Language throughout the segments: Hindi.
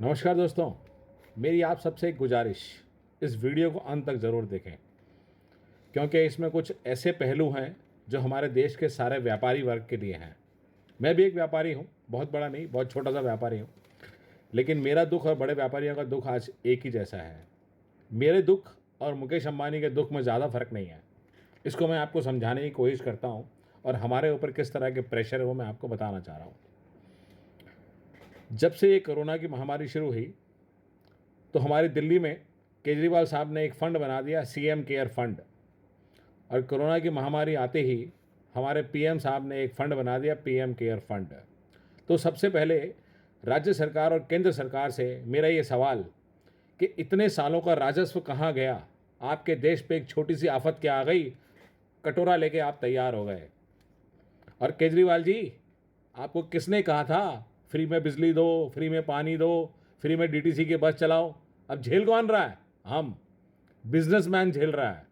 नमस्कार दोस्तों, मेरी आप सबसे एक गुजारिश, इस वीडियो को अंत तक ज़रूर देखें क्योंकि इसमें कुछ ऐसे पहलू हैं जो हमारे देश के सारे व्यापारी वर्ग के लिए हैं। मैं भी एक व्यापारी हूँ, बहुत बड़ा नहीं, बहुत छोटा सा व्यापारी हूँ, लेकिन मेरा दुख और बड़े व्यापारियों का दुख आज एक ही जैसा है। मेरे दुख और मुकेश अंबानी के दुख में ज़्यादा फर्क नहीं है। इसको मैं आपको समझाने की कोशिश करता हूँ और हमारे ऊपर किस तरह के प्रेशर है वो मैं आपको बताना चाह रहा हूँ। जब से ये कोरोना की महामारी शुरू हुई तो हमारी दिल्ली में केजरीवाल साहब ने एक फ़ंड बना दिया, सीएम केयर फंड। और कोरोना की महामारी आते ही हमारे पीएम साहब ने एक फ़ंड बना दिया, पीएम केयर फंड। तो सबसे पहले राज्य सरकार और केंद्र सरकार से मेरा ये सवाल कि इतने सालों का राजस्व कहाँ गया? आपके देश पे एक छोटी सी आफत क्या आ गई, कटोरा लेके आप तैयार हो गए। और केजरीवाल जी, आपको किसने कहा था फ्री में बिजली दो, फ्री में पानी दो, फ्री में डीटीसी की बस चलाओ? अब झेल कौन रहा है? हम, बिजनेसमैन झेल रहा है।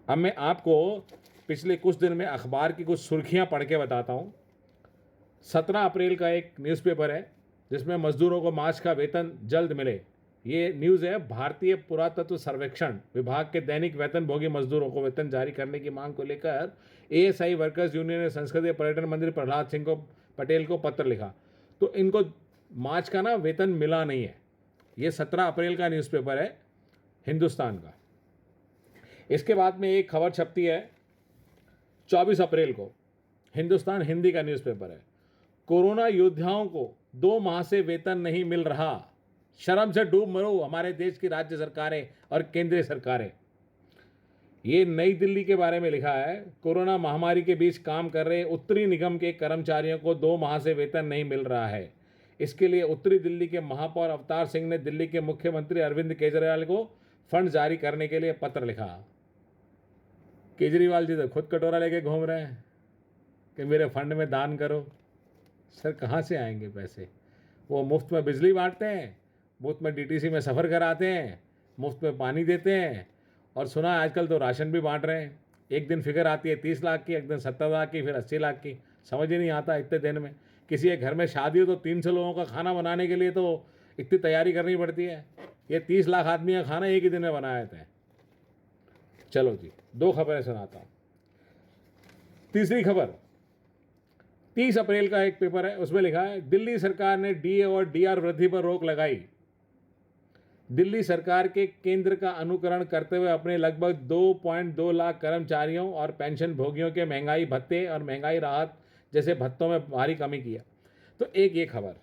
अब मैं आपको पिछले कुछ दिन में अखबार की कुछ सुर्खियां पढ़ के बताता हूं। 17 अप्रैल का एक न्यूज़पेपर है जिसमें मजदूरों को मार्च का वेतन जल्द मिले। ये न्यूज़ है, भारतीय पुरातत्व सर्वेक्षण विभाग के दैनिक वेतन भोगी मजदूरों को वेतन जारी करने की मांग को लेकर एएसआई वर्कर्स यूनियन ने संसदीय पर्यटन मंत्री प्रहलाद सिंह को पटेल को पत्र लिखा। तो इनको मार्च का ना वेतन मिला नहीं है। ये 17 अप्रैल का न्यूज़पेपर है, हिंदुस्तान का। इसके बाद में एक खबर छपती है 24 अप्रैल को, हिंदुस्तान हिंदी का न्यूज़पेपर है। कोरोना योद्धाओं को 2 माह से वेतन नहीं मिल रहा, शर्म से डूब मरो हमारे देश की राज्य सरकारें और केंद्रीय सरकारें। ये नई दिल्ली के बारे में लिखा है। कोरोना महामारी के बीच काम कर रहे उत्तरी निगम के कर्मचारियों को 2 माह से वेतन नहीं मिल रहा है। इसके लिए उत्तरी दिल्ली के महापौर अवतार सिंह ने दिल्ली के मुख्यमंत्री अरविंद केजरीवाल को फंड जारी करने के लिए पत्र लिखा। केजरीवाल जी तो खुद कटोरा लेके घूम रहे हैं कि मेरे फंड में दान करो। सर, कहाँ से आएंगे पैसे? वो मुफ्त में बिजली बांटते हैं, मुफ्त में डीटीसी में सफ़र कराते हैं, मुफ्त में पानी देते हैं, और सुना है आजकल तो राशन भी बांट रहे हैं। एक दिन फिगर आती है 30 लाख की, एक दिन 70 लाख की, फिर 80 लाख की। समझ ही नहीं आता इतने दिन में। किसी एक घर में शादी हो तो 300 लोगों का खाना बनाने के लिए तो इतनी तैयारी करनी पड़ती है। ये 30 लाख आदमी का खाना एक ही दिन में बनाए थे। चलो जी, 2 खबरें सुनाता हूँ। तीसरी खबर 30 अप्रैल का एक पेपर है, उसमें लिखा है दिल्ली सरकार ने डीए और डीआर वृद्धि पर रोक लगाई। दिल्ली सरकार के केंद्र का अनुकरण करते हुए अपने लगभग 2.2 लाख कर्मचारियों और पेंशन भोगियों के महंगाई भत्ते और महंगाई राहत जैसे भत्तों में भारी कमी किया। तो एक ये खबर।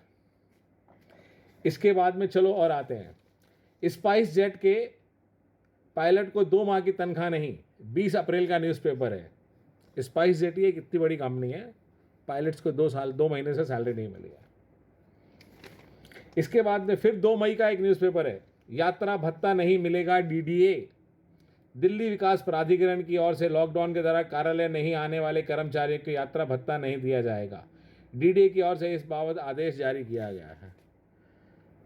इसके बाद में चलो और आते हैं। स्पाइस जेट के पायलट को 2 माह की तनख्वाह नहीं, 20 अप्रैल का न्यूज़पेपर है। स्पाइस जेट ये कितनी बड़ी कंपनी है, पायलट्स को 2 महीने से सैलरी नहीं मिली है। इसके बाद में फिर 2 मई का एक न्यूज़पेपर है, यात्रा भत्ता नहीं मिलेगा डीडीए। दिल्ली विकास प्राधिकरण की ओर से लॉकडाउन के दौरान कार्यालय नहीं आने वाले कर्मचारियों को यात्रा भत्ता नहीं दिया जाएगा। डीडीए की ओर से इस बाबत आदेश जारी किया गया है।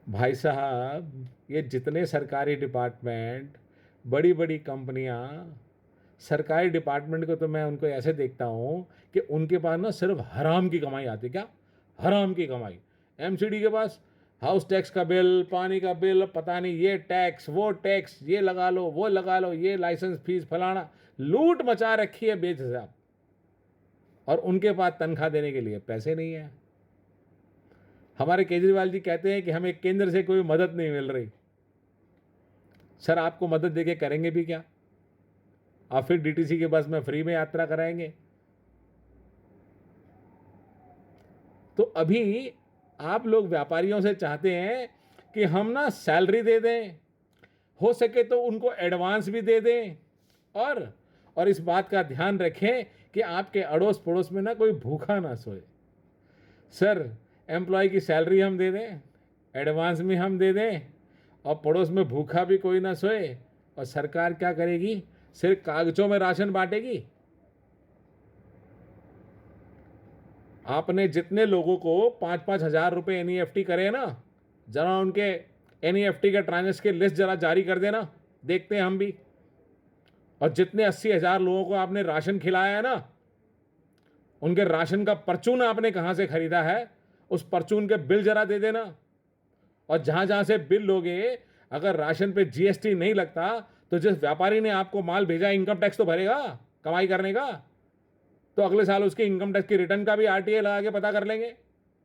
भाई साहब, ये जितने सरकारी डिपार्टमेंट, बड़ी बड़ी कंपनियां, सरकारी डिपार्टमेंट को तो मैं उनको ऐसे देखता हूँ कि उनके पास ना सिर्फ हराम की कमाई आती है। क्या हराम की कमाई? एमसीडी के पास हाउस टैक्स का बिल, पानी का बिल, पता नहीं ये टैक्स, वो टैक्स, ये लगा लो, वो लगा लो, ये लाइसेंस फीस फलाना, लूट मचा रखी है बेहिसाब। और उनके पास तनख्वाह देने के लिए पैसे नहीं है। हमारे केजरीवाल जी कहते हैं कि हमें केंद्र से कोई मदद नहीं मिल रही। सर, आपको मदद देके करेंगे भी क्या? आप फिर डीटीसी के बस में फ्री में यात्रा कराएंगे? तो अभी आप लोग व्यापारियों से चाहते हैं कि हम ना सैलरी दे दें, हो सके तो उनको एडवांस भी दे दें, और इस बात का ध्यान रखें कि आपके अड़ोस पड़ोस में ना कोई भूखा ना सोए। सर, एम्प्लॉय की सैलरी हम दे दें, एडवांस भी हम दे दें, और पड़ोस में भूखा भी कोई ना सोए, और सरकार क्या करेगी? सिर्फ कागजों में राशन बांटेगी। आपने जितने लोगों को 5-5 हज़ार रुपये एनईएफटी करे ना, जरा उनके एनईएफटी के ट्रांजेक्शन की लिस्ट जरा जारी कर देना, देखते हैं हम भी। और जितने 80,000 लोगों को आपने राशन खिलाया है ना, उनके राशन का परचून आपने कहाँ से खरीदा है उस परचून के बिल जरा दे देना। और जहां जहां से बिल लोगे, अगर राशन पे जीएसटी नहीं लगता तो जिस व्यापारी ने आपको माल भेजा इनकम टैक्स तो भरेगा कमाई करने का। तो अगले साल उसके इनकम टैक्स की रिटर्न का भी आरटीए लगा के पता कर लेंगे।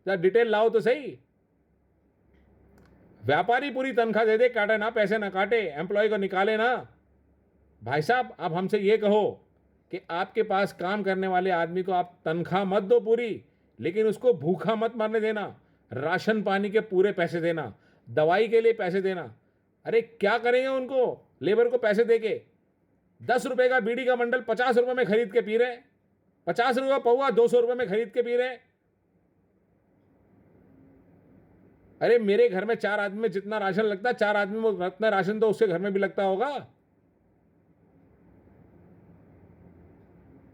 जरा डिटेल लाओ तो सही। व्यापारी पूरी तनख्वाह दे दे, काटे ना, पैसे ना काटे, एम्प्लॉय को निकाले ना। भाई साहब, अब हमसे ये कहो कि आपके पास काम करने वाले आदमी को आप तनख्वाह मत दो पूरी, लेकिन उसको भूखा मत मरने देना। राशन पानी के पूरे पैसे देना, दवाई के लिए पैसे देना। अरे क्या करेंगे उनको, लेबर को पैसे देके? 10 रुपए का बीड़ी का बंडल 50 रुपए में खरीद के पी रहे, 50 रुपए पौवा 200 रुपए में खरीद के पी रहे। अरे मेरे घर में 4 आदमी में जितना राशन लगता है, 4 आदमी में उतना राशन तो उसके घर में भी लगता होगा।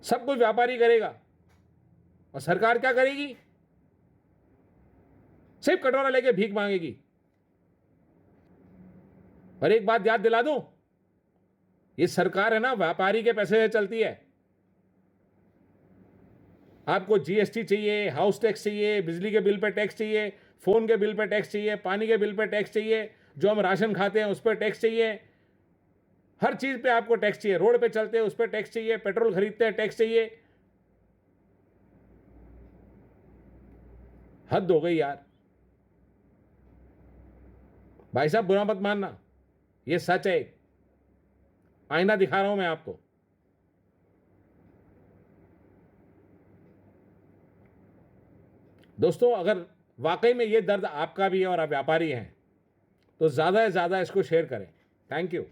सब कुछ व्यापारी करेगा और सरकार क्या करेगी? सिर्फ कटोरा लेके भीख मांगेगी। और एक बात याद दिला दूं, ये सरकार है ना, व्यापारी के पैसे से चलती है। आपको जीएसटी चाहिए, हाउस टैक्स चाहिए, बिजली के बिल पे टैक्स चाहिए, फोन के बिल पे टैक्स चाहिए, पानी के बिल पे टैक्स चाहिए, जो हम राशन खाते हैं उस पर टैक्स चाहिए, हर चीज पे आपको टैक्स चाहिए। रोड पे चलते हैं उस पर टैक्स चाहिए, पेट्रोल खरीदते हैं टैक्स चाहिए। हद हो गई यार। भाई साहब बुरा मत मानना, ये सच है। आईना दिखा रहा हूं मैं आपको। दोस्तों, अगर वाकई में ये दर्द आपका भी है और आप व्यापारी हैं तो ज़्यादा से ज़्यादा इसको शेयर करें। Thank you.